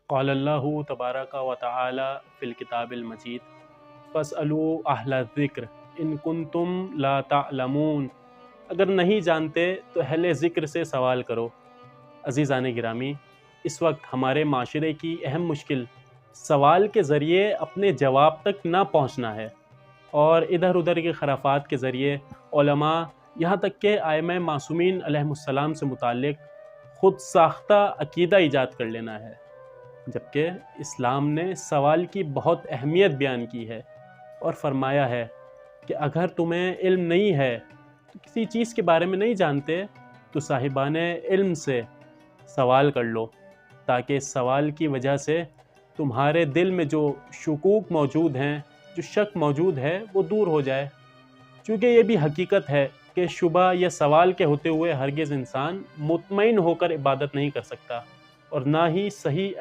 قال اللہ تبارک و تعالی فی الکتاب المجید فاسألوا اہل الذکر ان کنتم لا تعلمون، اگر نہیں جانتے تو اہل ذکر سے سوال کرو۔ عزیزان گرامی، اس وقت ہمارے معاشرے کی اہم مشکل سوال کے ذریعے اپنے جواب تک نہ پہنچنا ہے، اور ادھر ادھر کے خرافات کے ذریعے علماء یہاں تک کہ ائمہ معصومین علیہم السلام سے متعلق خود ساختہ عقیدہ ایجاد کر لینا ہے، جبکہ اسلام نے سوال کی بہت اہمیت بیان کی ہے اور فرمایا ہے کہ اگر تمہیں علم نہیں ہے، تو کسی چیز کے بارے میں نہیں جانتے، تو صاحبان علم سے سوال کر لو، تاکہ اس سوال کی وجہ سے تمہارے دل میں جو شکوک موجود ہیں، جو شک موجود ہے، وہ دور ہو جائے۔ چونکہ یہ بھی حقیقت ہے کہ شبہ یا سوال کے ہوتے ہوئے ہرگز انسان مطمئن ہو کر عبادت نہیں کر سکتا، اور نہ ہی صحیح